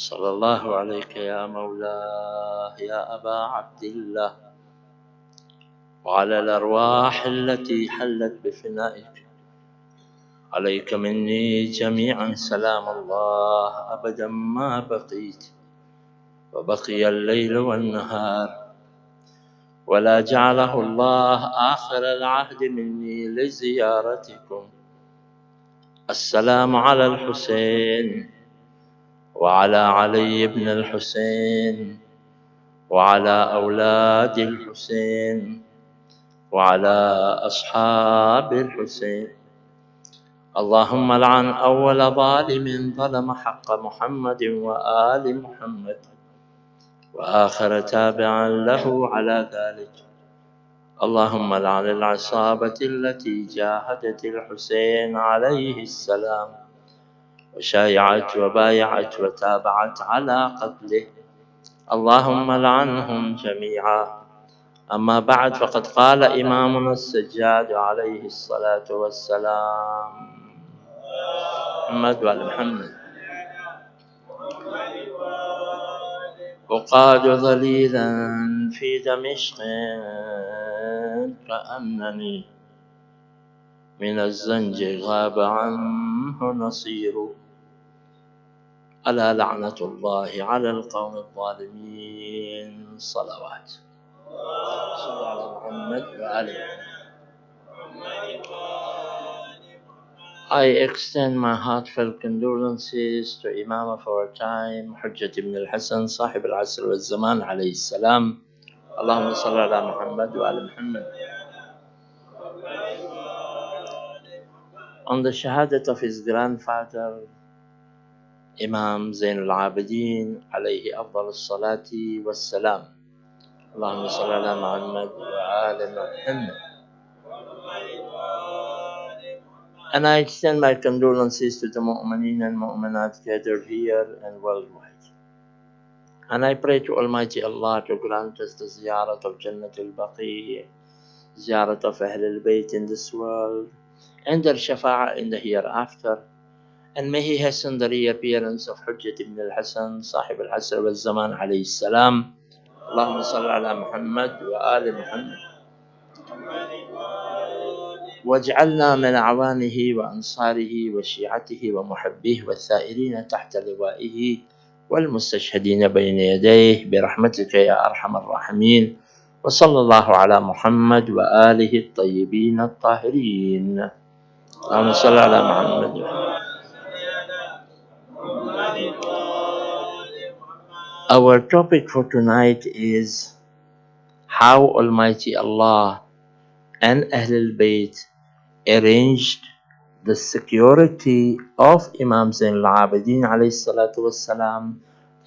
صلى الله عليك يا مولاه يا أبا عبد الله وعلى الأرواح التي حلت بفنائك. عليك مني جميعا سلام الله أبدا ما بقيت، وبقي الليل والنهار، ولا جعله الله آخر العهد مني لزيارتكم. السلام على الحسين وعلى علي بن الحسين وعلى أولاد الحسين وعلى أصحاب الحسين. اللهم لعن أول ظالم ظلم حق محمد وآل محمد، وآخر تابعا له على ذلك. اللهم لعن العصابة التي جاهدت الحسين عليه السلام وشايعت وبايعت وتابعت على قتله. اللهم لعنهم جميعا. أما بعد، فقد قال إمامنا السجاد عليه الصلاة والسلام: محمد وآل محمد. أقاد ظليلا في دمشق كأنني من الزنج غاب عنه نصير. ألا لعنة الله على القوم الظالمين. صلوات. صلى على محمد وآل محمد. I extend my heartfelt condolences to Imam of our time, Hujjat ibn al-Hasan, Sahib al-Asr wal-Zaman alayhi salam. Allahumma salli ala Muhammad wa ala Muhammad. On the Shahadat of his grandfather, Imam Zainul Aabideen, alayhi afdal as-salati was-salam. Allahumma salli ala Muhammad wa ala Muhammad. And I extend my condolences to the mu'mineen and mu'minat gathered here and worldwide. And I pray to Almighty Allah to grant us the ziyarat of Jannat al-Baqi, ziyarat of Ahl al-Bayt in this world, and their shafa'ah in the hereafter. And may He hasten the reappearance of Hujjat ibn al-Hasan, Sahib al-Asr wal-Zaman alayhi salam. Allahumma salli ala Muhammad wa ali Muhammad. واجعلنا من أعوانه وأنصاره وشيعته ومحبيه والثائرين تحت لوائه والمستشهدين بين يديه برحمتك يا أرحم الراحمين. وصلى الله على محمد وآله الطيبين الطاهرين. اللهم صل على محمد. Our topic for tonight is how Almighty Allah and Ahlul Bayt arranged the security of Imam Zainul Aabideen alayhi salatu wassalam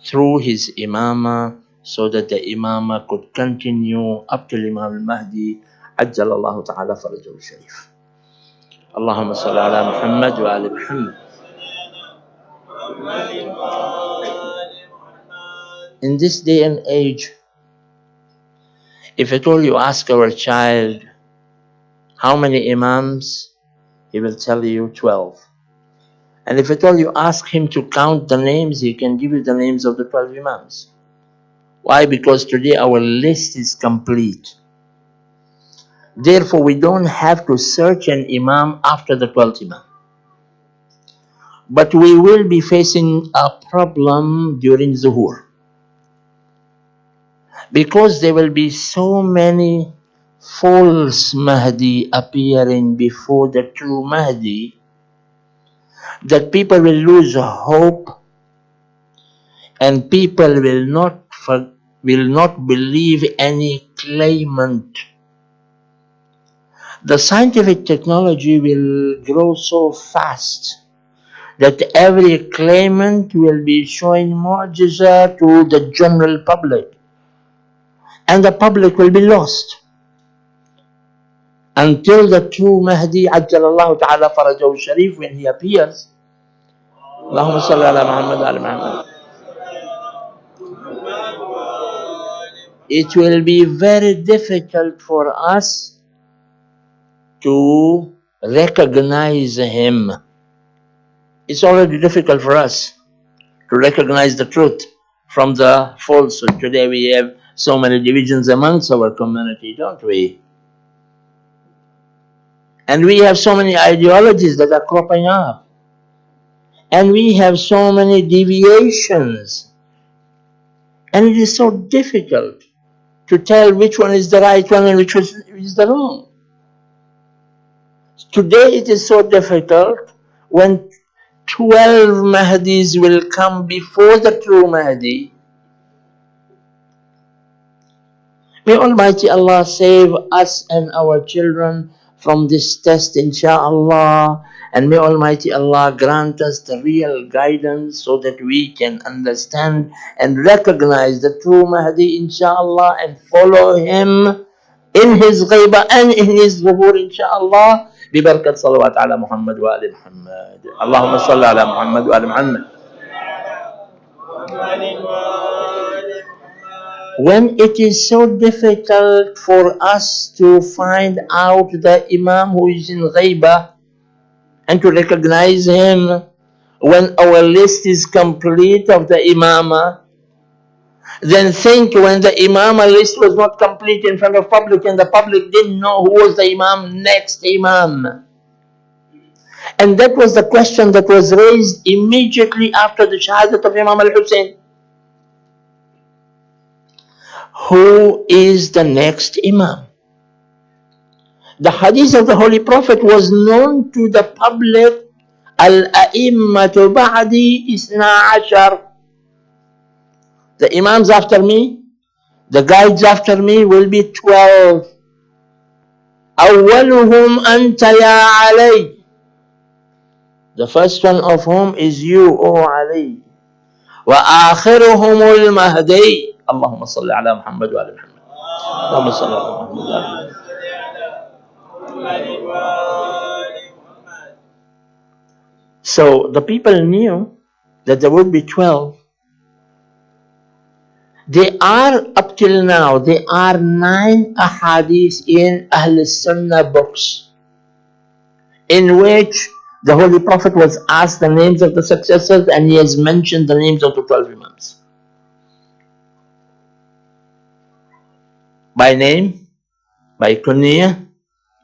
through his imama, so that the imama could continue up till Imam al-Mahdi ajjalallahu ta'ala farajahu sharif. Allahumma salli ala Muhammad wa ali Muhammad. In this day and age, if at all you ask our child how many imams, he will tell you 12. And if at all you ask him to count the names, he can give you the names of the 12 imams. Why? Because today our list is complete. Therefore, we don't have to search an imam after the 12th imam. But we will be facing a problem during Zuhur, because there will be so many false Mahdi appearing before the true Mahdi that people will lose hope, and people will not believe any claimant. The scientific technology will grow so fast that every claimant will be showing mu'jiza to the general public, and the public will be lost until the true Mahdi ajjalallahu ta'ala farajahu sharif, when he appears. Allahumma salli ala Muhammad wa ala Muhammad. It will be very difficult for us to recognize him. It's already difficult for us to recognize the truth from the falsehood. Today we have so many divisions amongst our community, don't we? And we have so many ideologies that are cropping up. And we have so many deviations. And it is so difficult to tell which one is the right one and which is the wrong. Today it is so difficult when 12 Mahdis will come before the true Mahdi. May Almighty Allah save us and our children from this test, insha'Allah. And may Almighty Allah grant us the real guidance so that we can understand and recognize the true Mahdi, insha'Allah, and follow him in his ghaiba and in his zuhur, insha'Allah. ببركة صلوات على محمد وآل محمد. اللهم صل على محمد وآل محمد. When it is so difficult for us to find out the Imam who is in ghaiba and to recognize him, when our list is complete of the Imama, then think when the Imama list was not complete in front of public and the public didn't know who was the Imam, next Imam. And that was the question that was raised immediately after the Shahadat of Imam al-Husayn. Who is the next Imam? The hadith of the Holy Prophet was known to the public. Al-a'immatu ba'di isna ashar. The Imams after me, the guides after me will be 12. أولهم أنت يا علي. The first one of whom is you, O Ali. وآخرهم المهدي. اللهم صل على محمد وآل محمد. اللهم صل على محمد وآل محمد. So the people knew that there would be 12. There are, up till now, there are 9 ahadith in Ahl Sunnah books in which the Holy Prophet was asked the names of the successors and he has mentioned the names of the 12 Imams. By name, by kunya,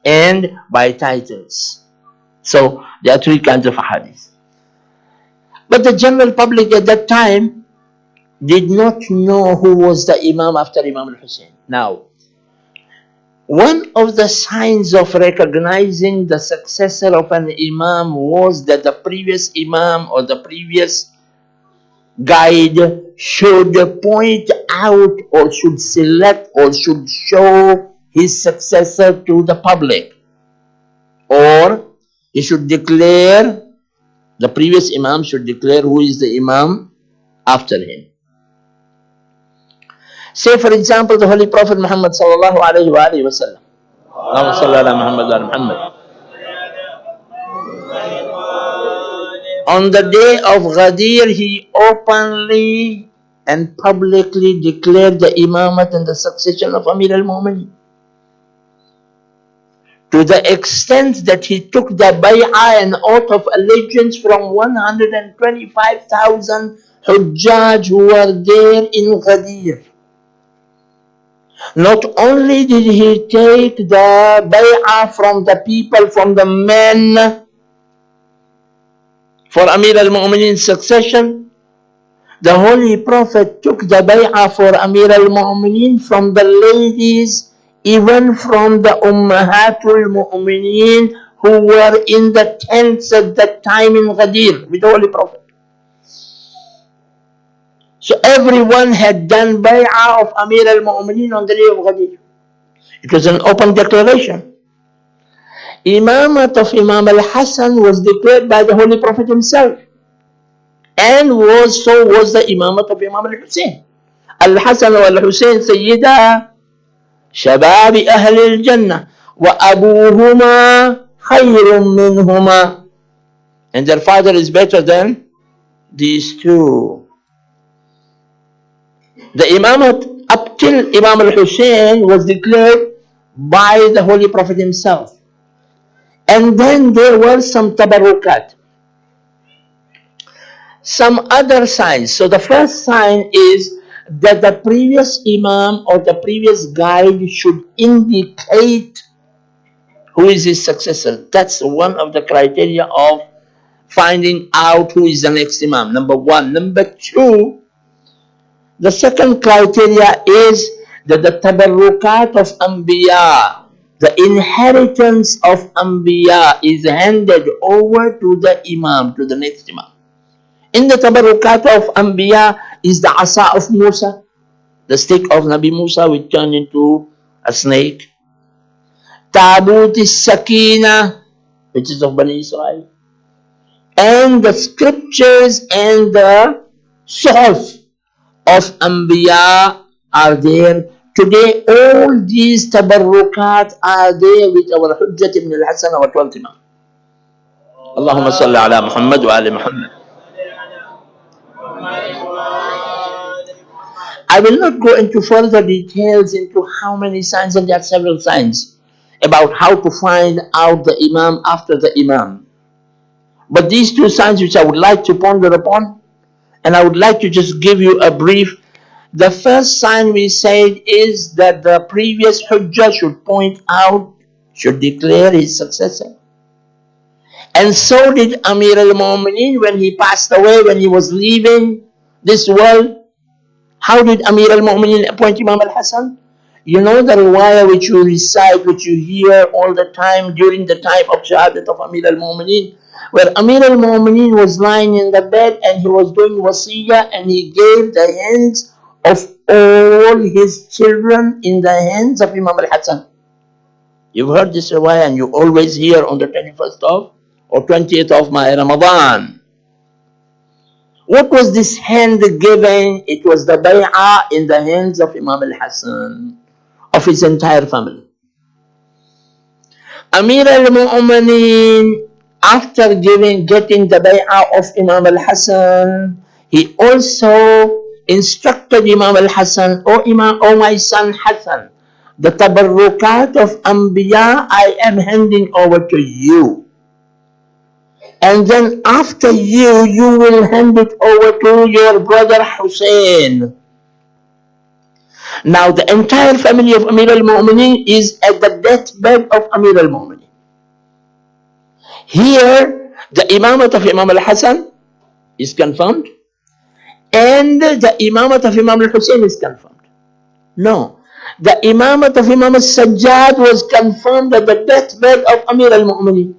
and by titles. So there are 3 kinds of ahadith. But the general public at that time did not know who was the Imam after Imam al-Husayn. Now, one of the signs of recognizing the successor of an Imam was that the previous Imam or the previous guide should point out or should select or should show his successor to the public. Or he should declare, the previous Imam should declare who is the Imam after him. Say for example the Holy Prophet Muhammad sallallahu alayhi wa alayhi wa sallam. Allahumma salli ala Muhammad wa ala Muhammad. On the day of Ghadir, he openly and publicly declared the imamat and the succession of Amir al-Mu'minin. To the extent that he took the bay'ah and oath of allegiance from 125,000 Hujjaj who were there in Ghadir. Not only did he take the bay'ah from the people, from the men, for Amir al-Mu'minin's succession, the Holy Prophet took the bay'ah for Amir al-Mu'minin from the ladies, even from the Ummahatul Mu'minin who were in the tents at that time in Ghadir with the Holy Prophet. So everyone had done bay'ah of Amir al-Mu'minin on the day of Ghadir. It was an open declaration. Imamat of Imam al-Hasan was declared by the Holy Prophet himself. And so was the Imamat of Imam al-Husayn. Al-Hasan wal-Husayn Sayyida Shababi Ahli al-Jannah wa abuhuma khayrun minhuma. And their father is better than these two. The Imamat up till Imam al-Husayn was declared by the Holy Prophet himself. And then there were some tabarrukat. some other signs. So the first sign is that the previous Imam or the previous guide should indicate who is his successor. That's one of the criteria of finding out who is the next Imam. Number one. Number two, the second criteria is that the tabarrukat of Anbiya, the inheritance of Anbiya, is handed over to the Imam, to the next Imam. In the tabarrukat of Anbiya is the asa of Musa, the stick of Nabi Musa which turned into a snake. Tabut is Sakina, which is of Bani Israel. And the scriptures and the source of Anbiya are there. Today, all these tabarrukat are there with our Hujjat ibn al-Hasan, our 12th Imam. Allahumma salli ala Muhammad wa ali Muhammad. I will not go into further details into how many signs, and there are several signs about how to find out the Imam after the Imam. But these two signs which I would like to ponder upon, and I would like to just give you a brief. The first sign we said is that the previous Hujjah should point out, should declare his successor. And so did Amir al-Mu'mineen when he passed away, when he was leaving this world. How did Amir al-Mu'mineen appoint Imam al-Hasan? You know the riwayah which you recite, which you hear all the time during the time of Shahadat of Amir al-Mu'mineen, where Amir al-Mu'mineen was lying in the bed and he was doing wasiyah, and he gave the hands of all his children in the hands of Imam al-Hasan. You've heard this riwayah, and you always hear on the 21st of or 20th of Ramadan. What was this hand given? It was the bay'ah in the hands of Imam al-Hasan, of his entire family. Amir al-Mu'mineen, after getting the bay'ah of Imam al-Hasan, he also instructed Imam al-Hasan, O my son Hasan, the tabarrukat of Anbiya I am handing over to you. And then after you, you will hand it over to your brother Husayn. Now the entire family of Amir al-Mu'mineen is at the deathbed of Amir al-Mu'mineen. Here, the imamat of Imam al-Hasan is confirmed, and the imamat of Imam al-Husayn is confirmed. No, the imamat of Imam al-Sajjad was confirmed at the deathbed of Amir al-Mu'mineen.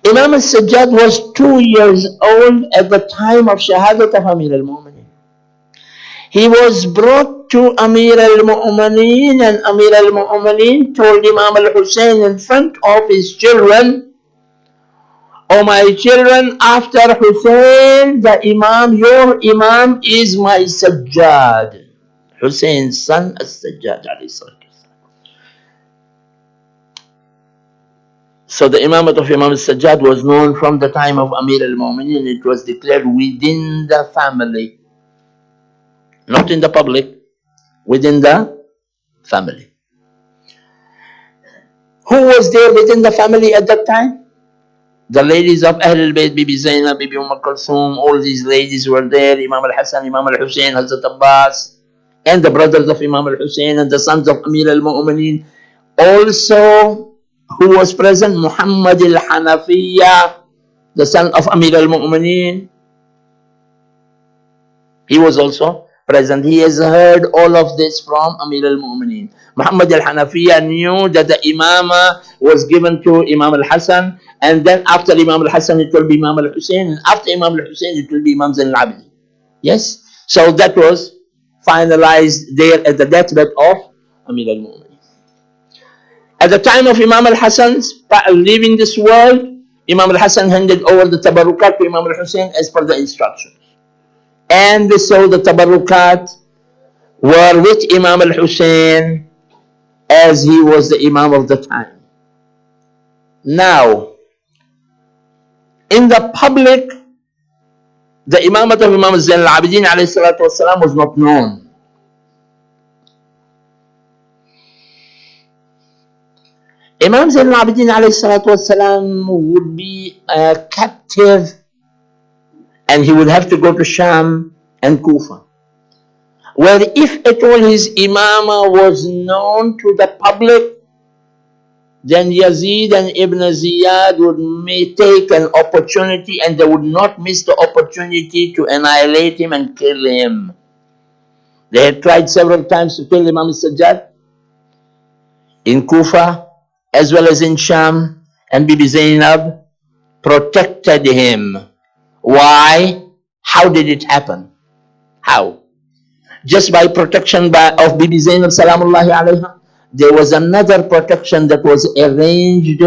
Imam al-Sajjad was 2 years old at the time of Shahadat of Amir al-Mu'mineen. He was brought to Amir al-Mu'mineen, and Amir al-Mu'mineen told Imam al-Husayn in front of his children, O my children, after Husayn, the Imam, your Imam is my Sajjad. Husayn's son, al-Sajjad alayhi salatu. So the imamat of Imam al-Sajjad was known from the time of Amir al-Mu'mineen. It was declared within the family, not in the public, within the family. Who was there within the family at that time? The ladies of Ahl al-Bayt, Bibi Zainul, Bibi Kulthum, all these ladies were there. Imam al-Hasan, Imam al-Husayn, Hazrat Abbas, and the brothers of Imam al-Husayn and the sons of Amir al-Mu'mineen. Also, who was present? Muhammad al-Hanafiya, the son of Amir al-Mu'mineen. He was also present. He has heard all of this from Amir al-Mu'mineen. Muhammad al-Hanafiya knew that the imama was given to Imam al-Hasan, and then after Imam al-Hasan it will be Imam al-Husayn, and after Imam al-Husayn it will be Imam Zainul Aabideen. Yes? So that was finalized there at the deathbed of Amir al-Mu'mineen. At the time of Imam al-Hasan's leaving this world, Imam al-Hasan handed over the tabarrukat to Imam al-Husayn as per the instructions. And so the tabarrukat were with Imam al-Husayn as he was the Imam of the time. Now, in the public, the imamat of Imam Zainul Aabideen alayhi salatu wasalam was not known. Imam Zainul Aabideen alayhi salatu wasalam would be a captive, and he would have to go to Sham and Kufa, where if at all his imama was known to the public, then Yazid and Ibn Ziyad would take an opportunity, and they would not miss the opportunity to annihilate him and kill him. They had tried several times to kill Imam al-Sajjad in Kufa as well as in Sham, and Bibi Zainab protected him. Why? How did it happen? How? Just by protection of Bibi Zainab salamullahi alayha. There was another protection that was arranged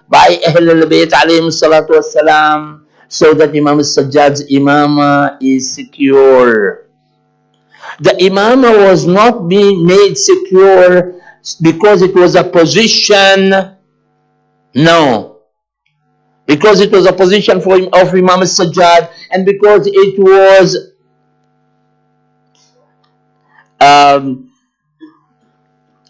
by Ahl al-Bayt alayhim salatu wassalam, so that Imam al-Sajjad's imama is secure. The imama was not being made secure because it was a position. No. Because it was a position of Imam al-Sajjad, and because it was a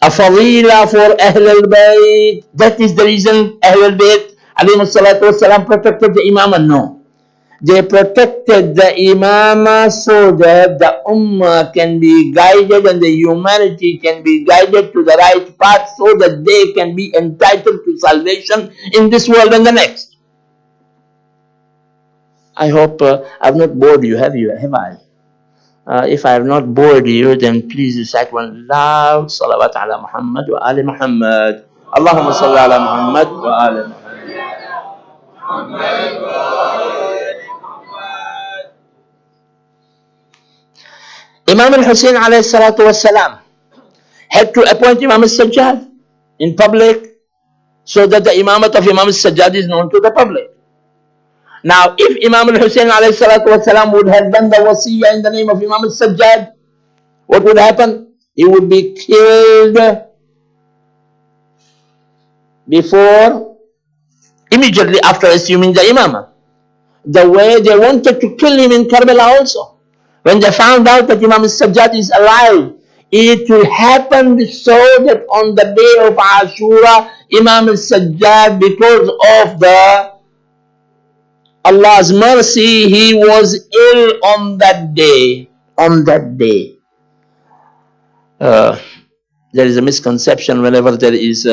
fadila for Ahl al-Bayt. That is the reason Ahl al-Bayt alayhim salatu wasalam protected the imama. No. They protected the imama so that the ummah can be guided and the humanity can be guided to the right path, so that they can be entitled to salvation in this world and the next. I hope I've not bored you, have I? If I have not bored you, then please recite one loud salawat ala Muhammad wa ali Muhammad. Allahumma salli ala Muhammad wa ali Muhammad. Imam al-Husayn alayhi salatu wasalam had to appoint Imam al-Sajjad in public, so that the imamat of Imam al-Sajjad is known to the public. Now, if Imam al-Husayn alayhi salatu wasalam would have done the wasiyah in the name of Imam al-Sajjad, what would happen? He would be killed immediately after assuming the imamah. The way they wanted to kill him in Karbala also. When they found out that Imam al-Sajjad is alive, it will happen so that on the day of Ashura, Imam al-Sajjad, because of Allah's mercy, he was ill on that day. There is a misconception whenever there is,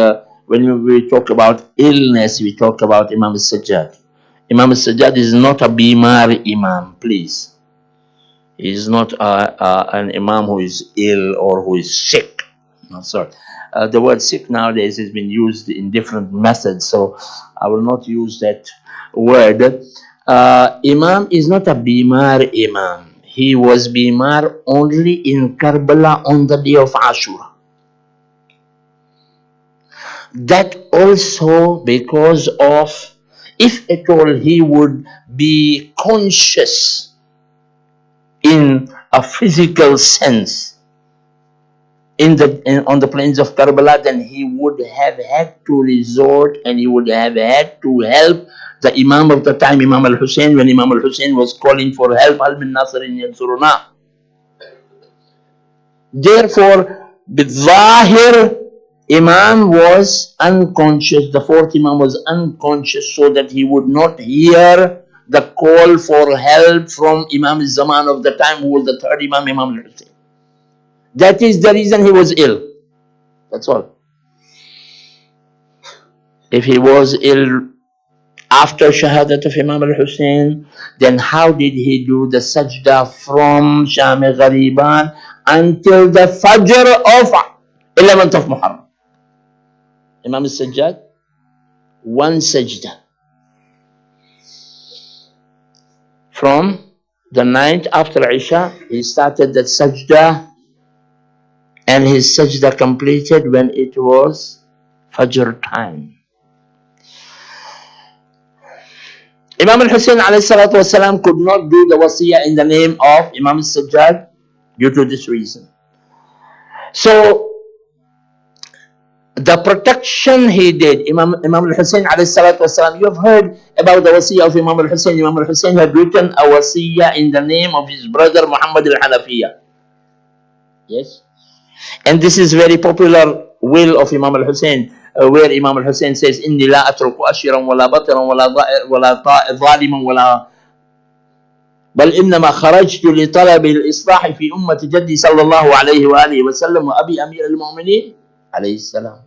when we talk about illness, we talk about Imam al-Sajjad. Imam al-Sajjad is not a bimar imam, please. He is not an imam who is ill or who is sick. No, sorry. The word sick nowadays has been used in different methods, so I will not use that word. Imam is not a bimar imam. He was bimar only in Karbala on the day of Ashura. That also because of, if at all he would be conscious in a physical sense on the plains of Karbala, then he would have had to resort and he would have had to help the Imam of the time, Imam al-Husayn, when Imam al-Husayn was calling for help, Hal min Nasirin yansuruna. Therefore, Bidhahir, Imam was unconscious, the fourth Imam was unconscious, so that he would not hear the call for help from Imam al-Zaman of the time, who was the third Imam, Imam al-Husayn. That is the reason he was ill. That's all. If he was ill after Shahadat of Imam al-Husayn, then how did he do the sajda from Sham Ghariban until the Fajr of 11th of Muharram? Imam al-Sajjad, one sajda. From the night after Isha, he started that sajda, and his sajda completed when it was Fajr time. Imam al-Husayn alayhi salatu wasalam could not do the wasiyah in the name of Imam al-Sajjad due to this reason. So, the protection he did, Imam al-Husayn alayhi salatu wasalam, you have heard about the wasiyah of Imam al-Husayn. Imam al-Husayn had written a wasiyah in the name of his brother Muhammad al-Hanafiya. Yes? And this is very popular will of Imam al-Husayn. where Imam al-Husayn says, إني لا أترك أشرا ولا بطرا ولا ظالما ولا بل إنما خرجت لطلب الإصلاح في أمة جدي صلى الله عليه وآله وسلم وأبي أمير المؤمنين عليه السلام.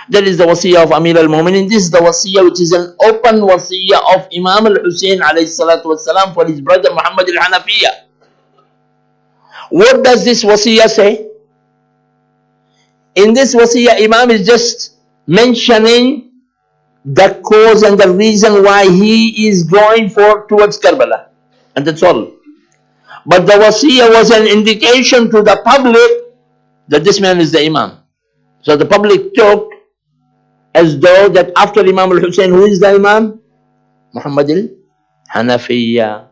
That is the wasiyah of Amir al-Mu'minin. This is the wasiyah which is an open wasiyah of Imam al-Husayn alayhi salatu wasalam for his brother Muhammad al-Hanafiya. What does this wasiyah say? In this wasiyah, Imam is just mentioning the cause and the reason why he is going towards Karbala. And that's all. But the wasiyah was an indication to the public that this man is the Imam. So the public took as though that after Imam al-Husayn, who is the Imam? Muhammad al-Hanafiya.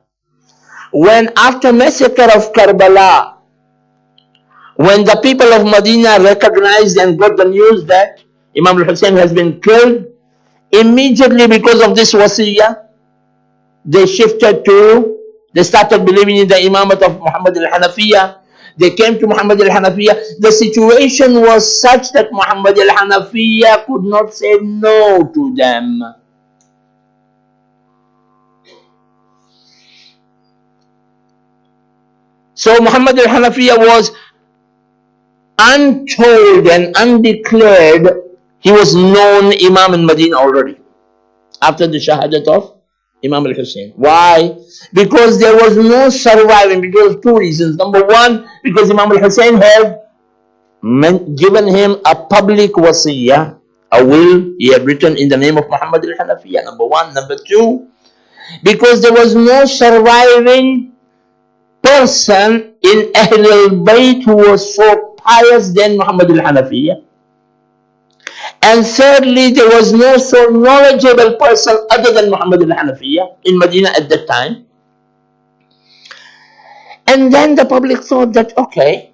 When after massacre of Karbala, when the people of Medina recognized and got the news that Imam al-Husayn has been killed, immediately because of this wasiyah, they started believing in the Imamat of Muhammad al-Hanafiya. They came to Muhammad al-Hanafiya. The situation was such that Muhammad al-Hanafiya could not say no to them. So Muhammad al-Hanafiya was untold and undeclared. He was known Imam in Medina already after the Shahadat of Imam al-Husayn. Why? Because there was no surviving, because of two reasons. Number one, because Imam al-Husayn had given him a public wasiyah, a will he had written in the name of Muhammad al-Hanafiya. Number one. Number two, because there was no surviving person in Ahl al-Bayt who was so pious than Muhammad al-Hanafiya. And thirdly, there was no so knowledgeable person other than Muhammad al-Hanafiya in Medina at that time. And then the public thought that, okay,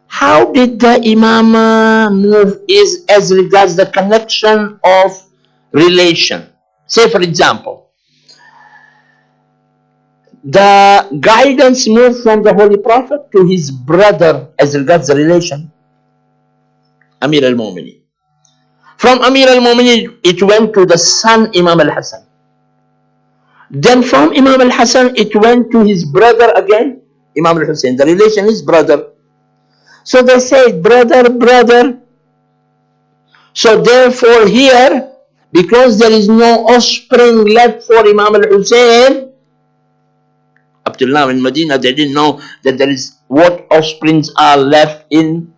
how did the Imam move as regards the connection of relation? Say, for example, the guidance moved from the Holy Prophet to his brother as regards the relation, Amir al-Mu'minin. From Amir al-Mu'minin, it went to the son Imam al-Hasan. Then from Imam al-Hasan, it went to his brother again, Imam al-Husayn. The relation is brother. So they say brother, brother. So therefore here, because there is no offspring left for Imam al-Husayn, up till now in Medina, they didn't know that there is what offsprings are left in,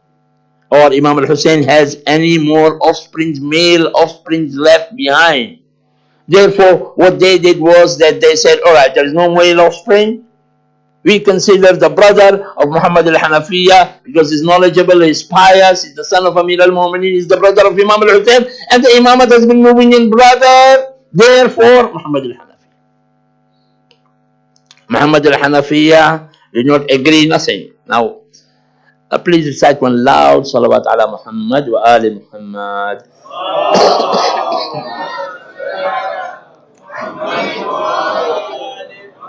or Imam al-Husayn has any more offsprings, male offsprings left behind. Therefore, what they did was that they said, all right, there is no male offspring. We consider the brother of Muhammad al-Hanafiya because he's knowledgeable, he's pious, he's the son of Amir al-Mu'minin, he's the brother of Imam al-Husayn, and the Imamat has been moving in brother. Therefore, Muhammad al-Hanafiya. Muhammad al-Hanafiya did not agree, nothing. Now, please recite one loud salawat ala Muhammad wa ali Muhammad.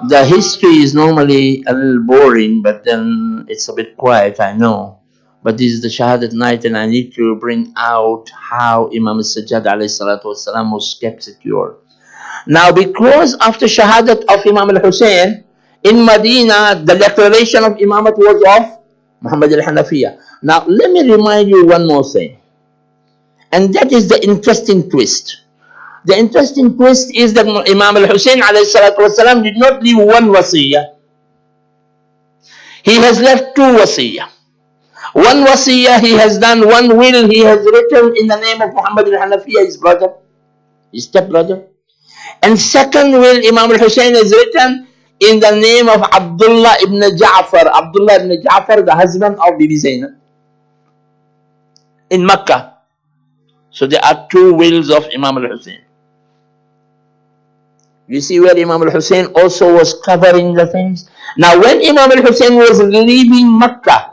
The history is normally a little boring, but then it's a bit quiet, I know. But this is the Shahadat night, and I need to bring out how Imam al-Sajjad alayhi salatu wasalam was kept secure. Now, because after Shahadat of Imam al-Husayn, in Medina, the declaration of Imamat was of Muhammad al-Hanafiya. Now, let me remind you one more thing. And that is the interesting twist. The interesting twist is that Imam al-Husayn alayhi salatu wasalam did not leave one wasiyah. He has left two wasiyah. One wasiyah he has done, one will he has written in the name of Muhammad al-Hanafiya, his brother, his stepbrother. And second will Imam al-Husayn has written in the name of Abdullah ibn Ja'far. Abdullah ibn Ja'far, the husband of Bibi Zainul, in Mecca. So there are two wills of Imam al-Husayn. You see where Imam al-Husayn also was covering the things. Now when Imam al-Husayn was leaving Mecca,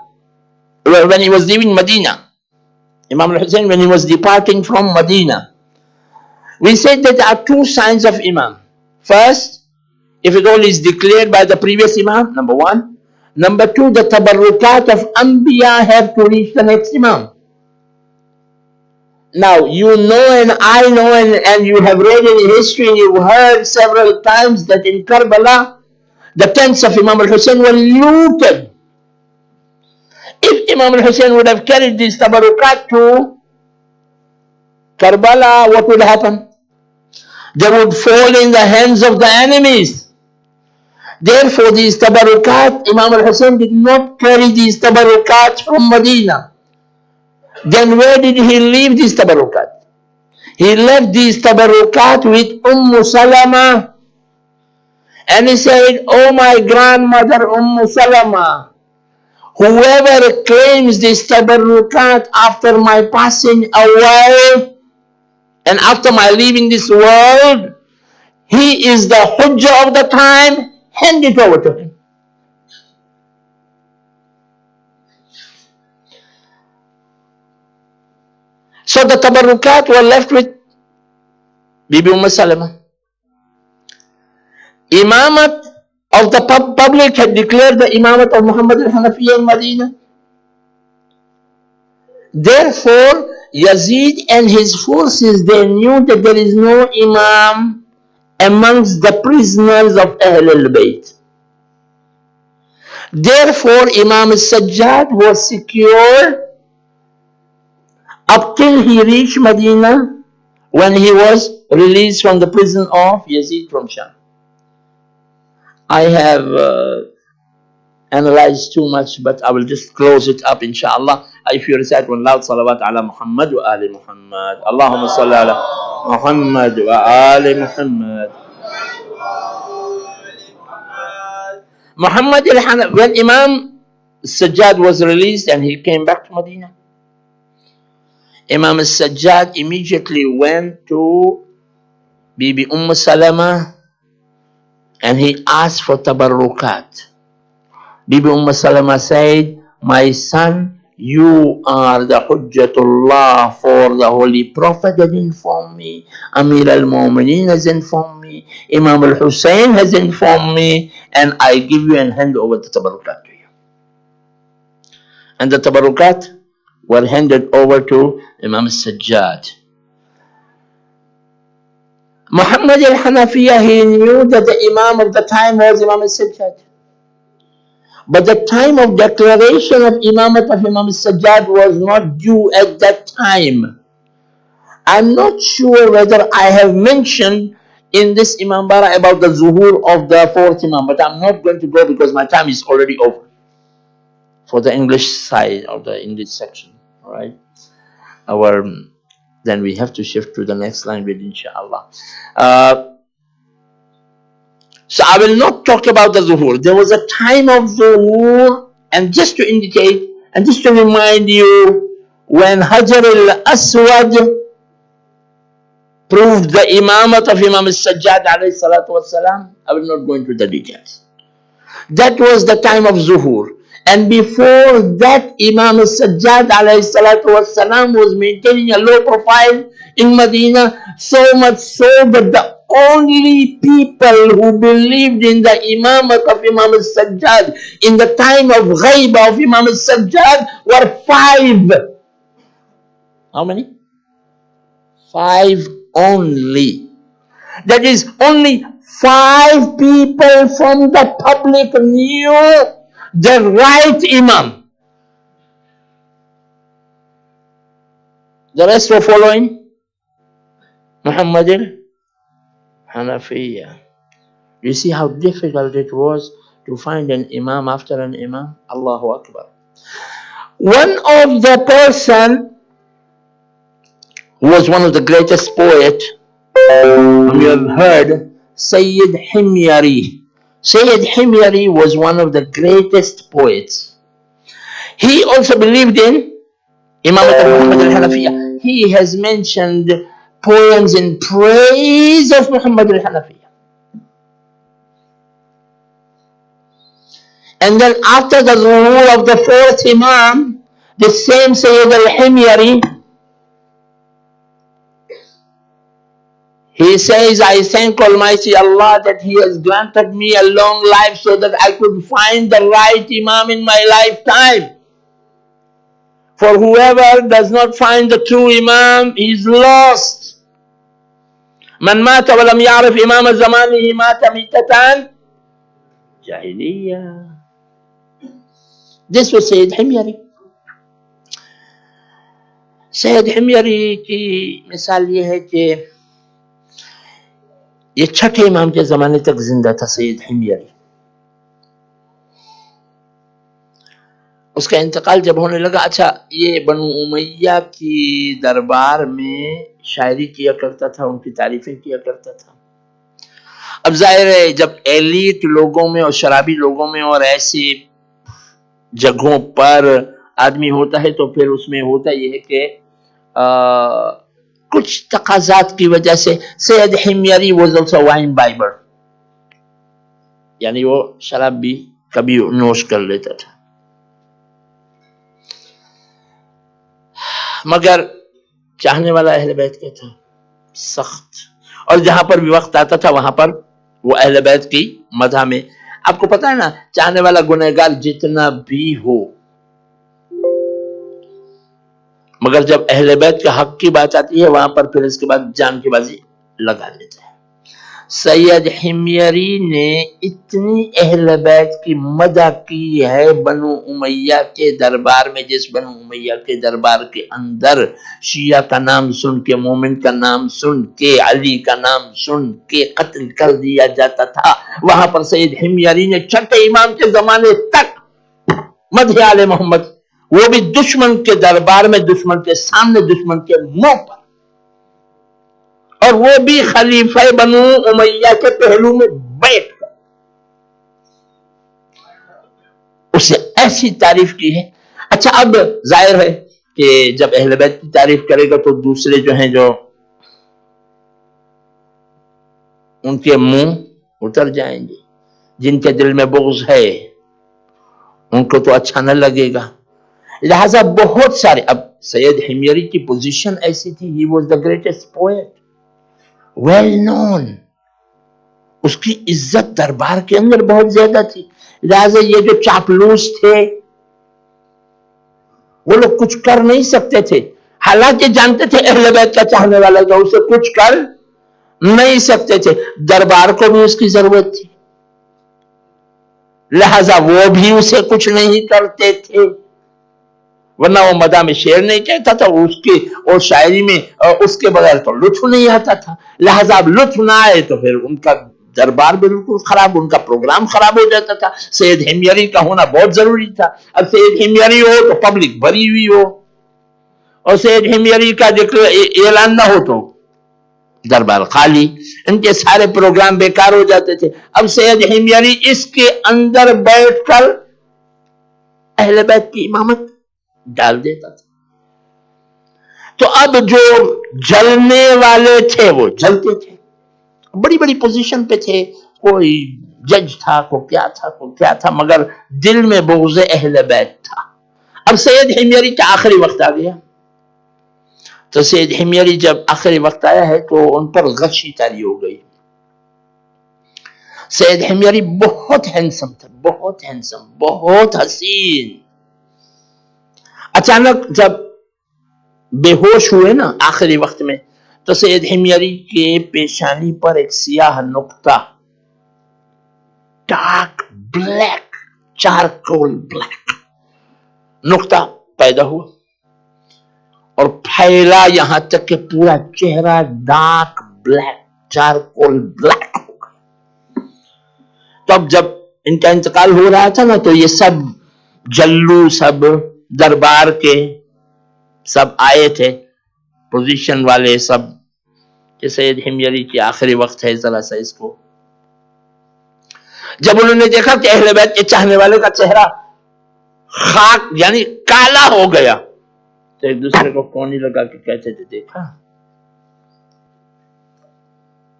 when he was leaving Medina, Imam al-Husayn, when he was departing from Medina, we said that there are two signs of Imam. First, if it all is declared by the previous Imam, number one. Number two, the tabarrukat of Anbiya have to reach the next Imam. Now, you know and I know and you have read in history and you've heard several times that in Karbala, the tents of Imam al-Husayn were looted. If Imam al-Husayn would have carried these tabarukat to Karbala, what would happen? They would fall in the hands of the enemies. Therefore, these tabarukat, Imam al-Husayn did not carry these tabarukat from Medina. Then where did he leave these tabarukat? He left these tabarukat with Salama. And he said, "Oh my grandmother Salama, whoever claims this tabarukat after my passing away and after my leaving this world, he is the hujjah of the time, hand it over to him." So the tabarukat were left with Bibi Salama. Imamat of the public had declared the Imamat of Muhammad al-Hanafiyyah in Medina. Therefore, Yazid and his forces, they knew that there is no Imam amongst the prisoners of Ahl al-Bayt. Therefore, Imam al-Sajjad was secure up till he reached Medina when he was released from the prison of Yazid from Sham. I have analyzed too much, but I will just close it up, inshallah. If you recite one loud salawat ala Muhammad wa ali Muhammad. Allahumma salli ala Muhammad wa ali Muhammad. Muhammad al-Hanafi, when Imam Sajjad was released and he came back to Medina, Imam Sajjad immediately went to Bibi Salama and he asked for tabarrukat. Bibi Salama said, "My son, you are the Hujjatullah for the Holy Prophet has informed me. Amir al-Mu'mineen has informed me. Imam al-Husayn has informed me. And I give you and hand over the tabarrukat to you." And the tabarrukat were handed over to Imam Sajjad. Muhammad al-Hanafiyyah, he knew that the Imam of the time was Imam al-Sajjad. But the time of declaration of Imamat of Imam al-Sajjad was not due at that time. I'm not sure whether I have mentioned in this Imam Bara about the zuhur of the fourth Imam, but I'm not going to go because my time is already over for the English side of the English section. All right. Then we have to shift to the next language, inshallah. So I will not talk about the zuhur. There was a time of zuhur, and just to indicate and just to remind you, when Hajar al-Aswad proved the imamat of Imam al-Sajjad alayhi salatu wasalam, I will not go into the details. That was the time of zuhur. And before that, Imam al-Sajjad alayhi salatu wasalam was maintaining a low profile in Medina, so much so that the only people who believed in the imamat of Imam al-Sajjad in the time of ghaiba of Imam al-Sajjad were 5. How many? 5 only. That is, only 5 people from the public knew the right Imam. The rest were following Muhammad al-Hanafiyyah. You see how difficult it was to find an Imam after an Imam? Allahu Akbar. One of the person who was one of the greatest poets, you have heard, Sayyid Himyari. Sayyid Himyari was one of the greatest poets. He also believed in Imamat of Muhammad al-Hanafiyyah. He has mentioned poems in praise of Muhammad al-Hanafiyyah. And then after the zuhur of the fourth Imam, the same Sayyid al-Himyari, he says, "I thank Almighty Allah that He has granted me a long life so that I could find the right Imam in my lifetime. For whoever does not find the true Imam, he is lost. من مات ولم يعرف إمام زمانه مات ميتة جاهلية. This was Sayyid Himyari. سید حمیری کی مثال یہ ہے کہ یہ چھٹے امام کے زمانے تک زندہ تھا سید حمیری. اس کا انتقال جب ہونے لگا، اچھا یہ بنو امیہ کی دربار میں شاعری کیا کرتا تھا، ان کی تعریفیں کیا کرتا تھا. اب ظاہر ہے جب ایلیٹ لوگوں میں اور شرابی لوگوں میں اور ایسی جگہوں پر آدمی ہوتا ہے تو پھر اس میں ہوتا یہ ہے کہ کچھ تقاضات کی وجہ سے سید حمیری was also wine bibber، یعنی وہ شراب بھی کبھی نوش کر لیتا تھا. مگر چاہنے والا اہل بیت کا تھا سخت، اور جہاں پر بھی وقت آتا تھا وہاں پر وہ اہل بیت کی مدح میں. آپ کو پتا ہے نا، چاہنے والا گنہگار جتنا بھی ہو، مگر جب اہل بیت کا حق کی بات آتی ہے وہاں پر پھر اس کے بعد جان کی بازی لگا دیتا ہے. سید حمیری نے اتنی اہل بیت کی مدح کی ہے بنو امیہ کے دربار میں، جس بنو امیہ کے دربار کے اندر شیعہ کا نام سن کے، مومن کا نام سن کے، علی کا نام سن کے قتل کر دیا جاتا تھا. وہاں پر سید حمیری نے چھٹے امام کے زمانے تک مدح آل محمد، وہ بھی دشمن کے دربار میں، دشمن کے سامنے، دشمن کے منہ پر، اور وہ بھی خلیفہ بنو امیہ کے پہلو میں بیٹھ کر اسے ایسی تعریف کی ہے. اچھا اب ظاہر ہے کہ جب اہل بیت کی تعریف کرے گا تو دوسرے جو ہیں، جو ان کے منہ اتر جائیں گے، جن کے دل میں بغض ہے ان کو تو اچھا نہ لگے گا. لہذا بہت سارے، اب سید حمیری کی پوزیشن ایسی تھی، he was the greatest poet, well known، اس کی عزت دربار کے اندر بہت زیادہ تھی. لہذا یہ جو چاپلوس تھے وہ لوگ کچھ کر نہیں سکتے تھے، حالانکہ جانتے تھے اہل بیت کا چاہنے والا جو اسے کچھ کر نہیں سکتے تھے. دربار کو بھی اس کی ضرورت تھی، لہذا وہ بھی اسے کچھ نہیں کرتے تھے، ورنہ وہ مدح میں شعر نہیں کہتا تھا، اس کی اور شاعری میں اس کے بغیر تو لطف نہیں آتا تھا. لہذا اب لطف نہ آئے تو پھر ان کا دربار بالکل خراب، ان کا پروگرام خراب ہو جاتا تھا. سید حمیری کا ہونا بہت ضروری تھا. اب سید حمیری ہو تو پبلک بھری ہوئی ہو، اور سید حمیری کا ذکر اعلان نہ ہو تو دربار خالی، ان کے سارے پروگرام بیکار ہو جاتے تھے. اب سید حمیری اس کے اندر بیٹھ کر اہل بیت کی امامت ڈال دیتا تھا. تو اب جو جلنے والے تھے وہ جلتے تھے، بڑی بڑی پوزیشن پہ تھے، کوئی جج تھا، کوئی کیا تھا، مگر دل میں بغض اہل بیت تھا. اب سید حمیری کا آخری وقت آ گیا، تو سید حمیری جب آخری وقت آیا ہے تو ان پر غشی طاری ہو گئی. سید حمیری بہت ہینسم تھا، بہت ہینسم، بہت حسین. اچانک جب بے ہوش ہوئے نا آخری وقت میں، تو سید حمیری کے پیشانی پر ایک سیاہ نقطہ، ڈارک بلیک، چارکول بلیک نقطہ پیدا ہوا اور پھیلا یہاں تک کہ پورا چہرہ ڈارک بلیک، چارکول بلیک ہو گیا. تو اب جب ان کا انتقال ہو رہا تھا نا، تو یہ سب جلو، سب دربار کے سب آئے تھے، پوزیشن والے سب، کہ سید حمیری کی آخری وقت ہے، ذرا سا اس کو. جب انہوں نے دیکھا کہ اہل بیت کے چاہنے والے کا چہرہ خاک یعنی کالا ہو گیا، تو ایک دوسرے کو کونی لگا کے کہتے تھے، دیکھا،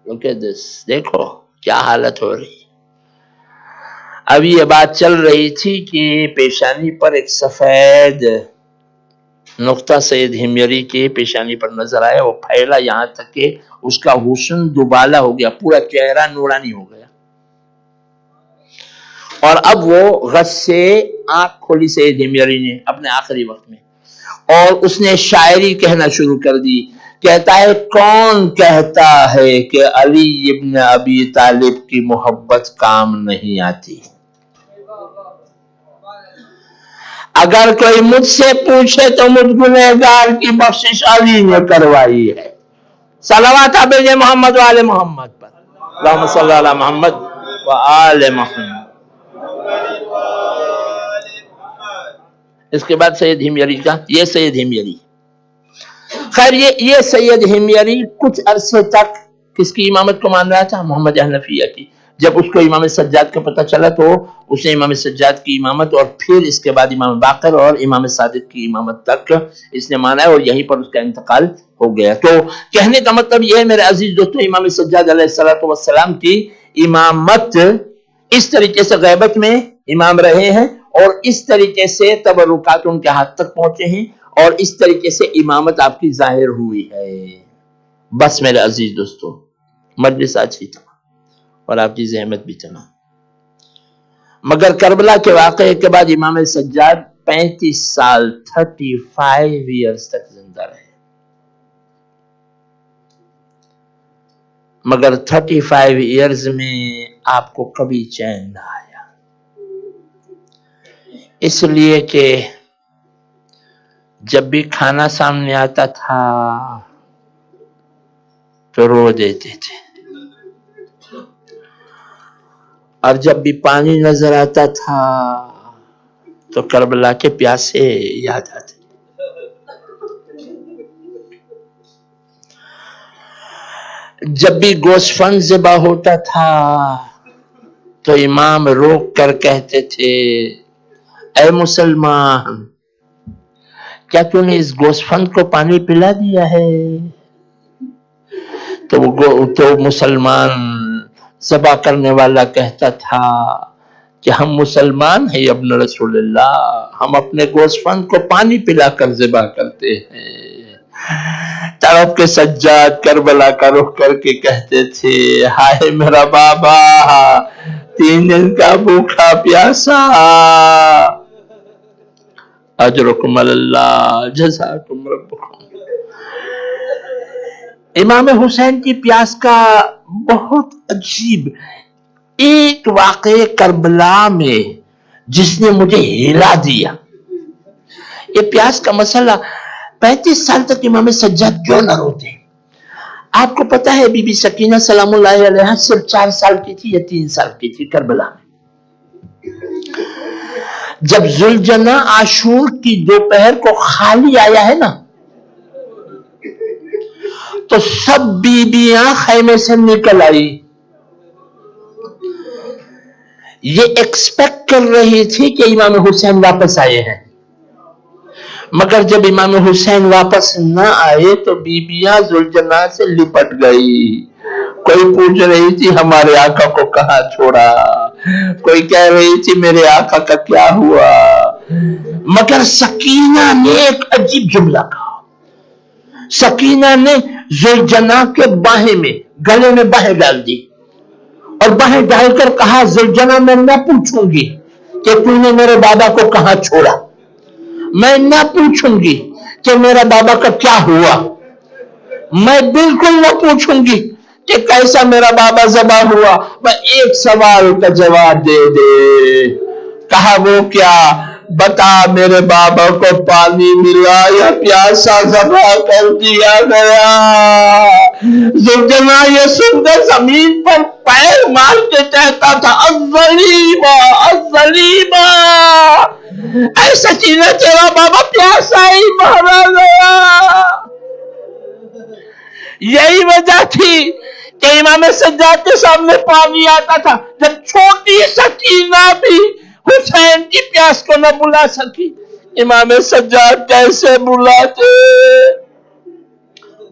look at this، دیکھو کیا حالت ہو رہی. اب یہ بات چل رہی تھی کہ پیشانی پر ایک سفید نقطہ سید حمیری کی پیشانی پر نظر آیا، وہ پھیلا یہاں تک کہ اس کا حسن دوبالا ہو گیا، پورا چہرہ نورانی ہو گیا. اور اب وہ غش سے آنکھ کھولی سید حمیری نے اپنے آخری وقت میں. اور اس نے شاعری کہنا شروع کر دی. کہتا ہے کون کہتا ہے کہ علی ابن ابی طالب کی محبت کام نہیں آتی. اگر کوئی مجھ سے پوچھے تو مجھ گنہگار کی بخشش علی نے کروائی ہے. صلوات بھیجے محمد و آل محمد پر. اللہم صلی علی محمد و آل محمد. اس کے بعد سید ہمیری کا یہ سید ہمیری. خیر یہ سید ہمیری کچھ عرصے تک کس کی امامت کو مان رہا تھا؟ محمد حنفیہ کی. جب اس کو امام سجاد کا پتہ چلا تو اس نے امام سجاد کی امامت اور پھر اس کے بعد امام باقر اور امام صادق کی امامت تک اس نے مانا ہے اور یہیں پر اس کا انتقال ہو گیا. تو کہنے کا مطلب یہ ہے میرے عزیز دوستو، امام سجاد علیہ السلام کی امامت اس طریقے سے غیبت میں امام رہے ہیں اور اس طریقے سے تبرکات ان کے ہاتھ تک پہنچے ہیں اور اس طریقے سے امامت آپ کی ظاہر ہوئی ہے. بس میرے عزیز دوستو، مجلس آج ہی تمام اور آپ کی زحمت بھی تمام. مگر کربلا کے واقعے کے بعد امام سجاد 35 سال 35 ایئرز تک زندہ رہے. مگر 35 ایئرز میں آپ کو کبھی چین نہ آیا، اس لیے کہ جب بھی کھانا سامنے آتا تھا تو رو دیتے تھے، اور جب بھی پانی نظر آتا تھا تو کربلا کے پیاسے یاد آتے. جب بھی گوشت فن ذبح ہوتا تھا تو امام روک کر کہتے تھے اے مسلمان، کیا تو نے اس گوشت فن کو پانی پلا دیا ہے؟ تو مسلمان ذبح کرنے والا کہتا تھا کہ ہم مسلمان ہیں ابن رسول اللہ، ہم اپنے گوشت فن کو پانی پلا کر ذبح کرتے ہیں. طرف کے سجاد کربلا کا رخ کر کے کہتے تھے ہائے میرا بابا، 3 دن کا بھوکا پیاسا. اجرکم اللہ جزاکم ربکم. امام حسین کی پیاس کا بہت عجیب ایک واقعے کربلا میں جس نے مجھے ہلا دیا. یہ پیاس کا مسئلہ 35 سال تک امام سجاد کیوں نہ روتے؟ آپ کو پتا ہے بی بی سکینہ سلام اللہ علیہا صرف 4 سال کی تھی یا 3 سال کی تھی کربلا میں. جب ذوالجناح عاشور کی دوپہر کو خالی آیا ہے نا تو سب بیبیاں خیمے سے نکل آئی. یہ ایکسپیکٹ کر رہی تھی کہ امام حسین واپس آئے ہیں، مگر جب امام حسین واپس نہ آئے تو بیبیاں ذوالجناح سے لپٹ گئی. کوئی پوچھ رہی تھی ہمارے آقا کو کہاں چھوڑا، کوئی کہہ رہی تھی میرے آقا کا کیا ہوا. مگر سکینہ نے ایک عجیب جملہ کہا. سکینہ نے ذوالجناح کے باہیں میں گلے میں باہیں ڈال دی اور باہیں ڈال کر کہا ذوالجناح میں نہ پوچھوں گی کہ تو نے میرے بابا کو کہاں چھوڑا، میں نہ پوچھوں گی کہ میرا بابا کا کیا ہوا، میں بالکل نہ پوچھوں گی کہ کیسا میرا بابا ذبح ہوا. میں ایک سوال کا جواب دے دے. کہا وہ کیا؟ بتا میرے بابا کو پانی ملا یا پیاسا ذبح کر دیا گیا؟ ذوالجناح یہ سن کر زمین پر پیر مار کے کہتا تھا الظلیمہ الظلیمہ، اے سکینہ تیرا بابا پیاسا ہی مارا گیا. یہی وجہ تھی کہ امام سجاد کے سامنے پانی آتا تھا جب چھوٹی سکینہ بھی حسین کی پیاس کو نہ بلا سکی، امام سجاد کیسے بلاتے؟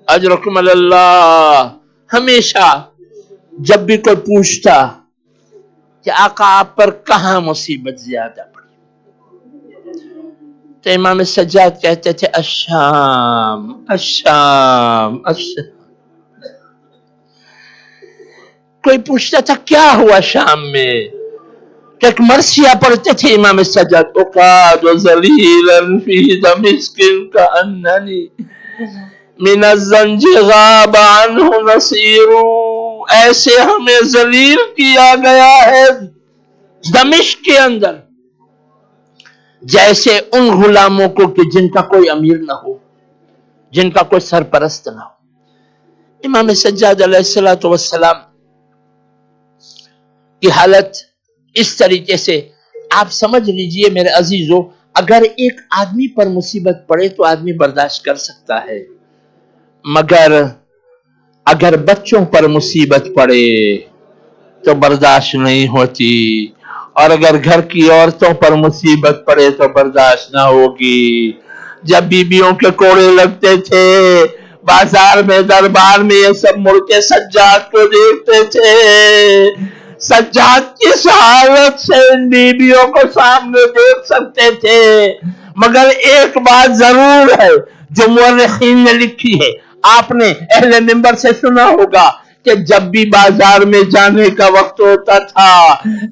اجرکم اللہ. ہمیشہ جب بھی کوئی پوچھتا کہ آقا آپ پر کہاں مصیبت زیادہ پڑی تو امام سجاد کہتے تھے الشام الشام الشام. کوئی پوچھتا تھا کیا ہوا شام میں کہ ایک مرثیہ پڑھتے تھے امام سجاد، اقاد ذلیلا فی دمشق کاننی من الزنج غاب عنہ نصیر، ایسے ہمیں ذلیل کیا گیا ہے دمشق کے اندر جیسے ان غلاموں کو کہ جن کا کوئی امیر نہ ہو، جن کا کوئی سرپرست نہ ہو۔ امام سجاد علیہ السلام کی حالت اس طریقے سے آپ سمجھ لیجئے میرے عزیزو، اگر ایک آدمی پر مصیبت پڑے تو آدمی برداشت کر سکتا ہے، مگر اگر بچوں پر مصیبت پڑے تو برداشت نہیں ہوتی، اور اگر گھر کی عورتوں پر مصیبت پڑے تو برداشت نہ ہوگی۔ جب بیویوں کے کوڑے لگتے تھے بازار میں، دربار میں، یہ سب مڑ کے سجاد کو دیکھتے تھے، سجاد کی حالت سے ان بیویوں کو سامنے دیکھ سکتے تھے۔ مگر ایک بات ضرور ہے جو مورخین نے لکھی ہے، آپ نے اہل منبر سے سنا ہوگا کہ جب بھی بازار میں جانے کا وقت ہوتا تھا،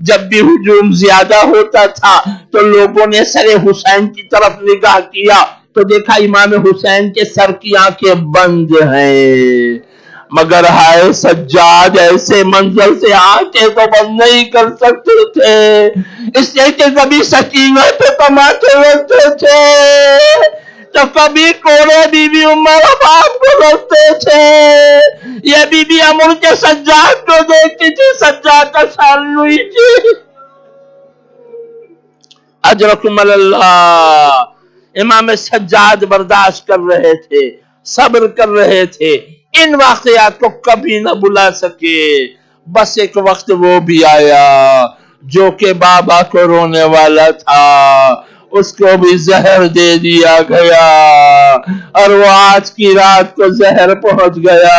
جب بھی ہجوم زیادہ ہوتا تھا تو لوگوں نے سر حسین کی طرف نگاہ کیا تو دیکھا امام حسین کے سر کی آنکھیں بند ہیں، مگر ہائے سجاد ایسے منظر سے آنکھیں تو بند نہیں کر سکتے تھے، اس لیے کہ کبھی سکینہ پہ تماچے لگتے تھے تو کبھی کوڑے بی بی عمر باپ کو لگتے تھے، یہ بی بی امر کے سجاد کو دیکھتی تھی، سجاد کا سال لوئی تھی۔ اجرکم اللہ، امام سجاد برداشت کر رہے تھے، صبر کر رہے تھے، ان واقعات کو کبھی نہ بلا سکے۔ بس ایک وقت وہ بھی آیا جو کہ بابا کو رونے والا تھا، اس کو بھی زہر دے دیا گیا، اور وہ آج کی رات کو زہر پہنچ گیا،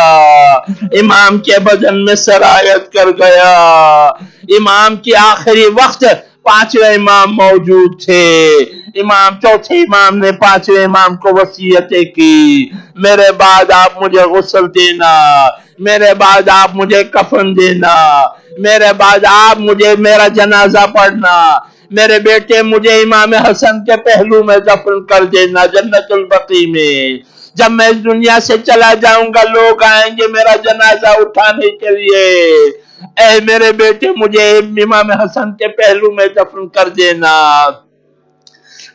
امام کے بدن میں سرایت کر گیا۔ امام کی آخری وقت پانچویں امام موجود تھے، چوتھے امام نے پانچویں امام کو وصیتیں کی، میرے بعد آپ مجھے غسل دینا، میرے بعد آپ مجھے کفن دینا، میرے بعد آپ مجھے میرا جنازہ پڑھنا، میرے بیٹے مجھے امام حسن کے پہلو میں دفن کر دینا جنت البقیع میں، جب میں اس دنیا سے چلا جاؤں گا لوگ آئیں گے میرا جنازہ اٹھانے کے لیے، اے میرے بیٹے مجھے امام حسن کے پہلو میں دفن کر دینا۔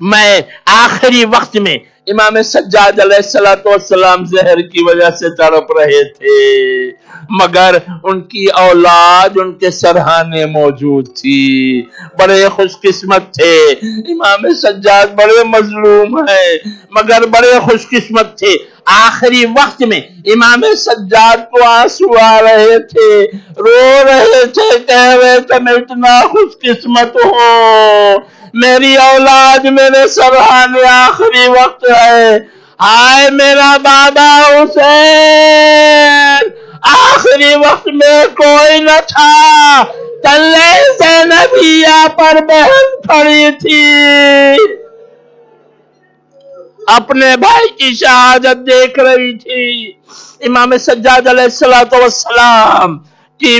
میں آخری وقت میں امام سجاد علیہ السلام زہر کی وجہ سے تڑپ رہے تھے، مگر ان کی اولاد ان کے سرہانے موجود تھی، بڑے خوش قسمت تھے۔ امام سجاد بڑے مظلوم ہیں مگر بڑے خوش قسمت تھے، آخری وقت میں امام سجاد کو آنسو آ رہے تھے، رو رہے تھے، کہہ رہے تھے میں اتنا خوش قسمت ہوں، میری اولاد میرے سرہانے آخری وقت ہے، ہائے میرا بابا حسین آخری وقت میں کوئی نہ تھا، تلے زینبیہ پر بہن پڑی تھی، اپنے بھائی کی شہادت دیکھ رہی تھی۔ امام سجاد علیہ السلام کی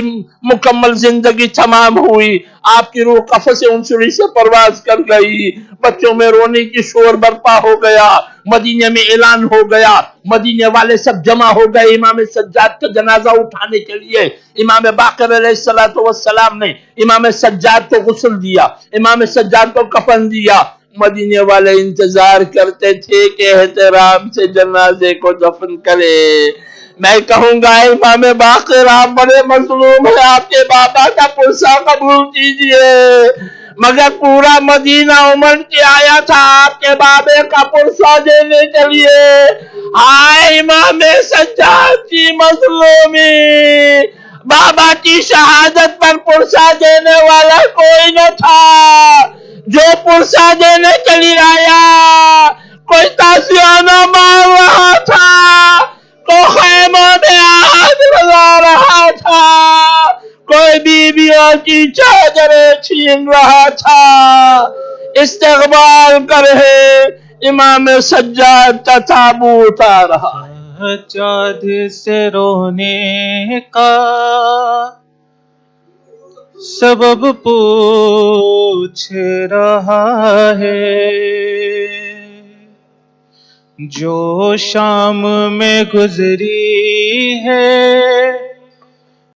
مکمل زندگی تمام ہوئی، آپ کی روح قفس عنصری سے پرواز کر گئی، بچوں میں رونے کی شور برپا ہو گیا، مدینے میں اعلان ہو گیا، مدینے والے سب جمع ہو گئے امام سجاد کا جنازہ اٹھانے کے لیے۔ امام باقر علیہ السلام نے امام سجاد کو غسل دیا، امام سجاد کو کفن دیا، مدینے والے انتظار کرتے تھے کہ احترام سے جنازے کو دفن کرے۔ میں کہوں گا امام باقر آپ بڑے مظلوم ہیں، آپ کے بابا کا پرسہ قبول کیجئے، مگر پورا مدینہ عمر کے آیا تھا آپ کے بابے کا پرسہ دینے کے لیے، ہائے امام سجاد کی مظلومی، بابا کی شہادت پر پرسہ دینے والا کوئی نہ تھا، جو پرسہ دینے کے لیے آیا کوئی تازیانہ مار رہا تھا، کوئی خیموں میں آگ لگا رہا تھا، کوئی بیویوں کی چادریں چھین رہا تھا، استقبال کر رہے امام سجاد کا تابوت آ رہا ہے۔ سجاد سے رونے کا سبب پوچھ رہا ہے، جو شام میں گزری ہے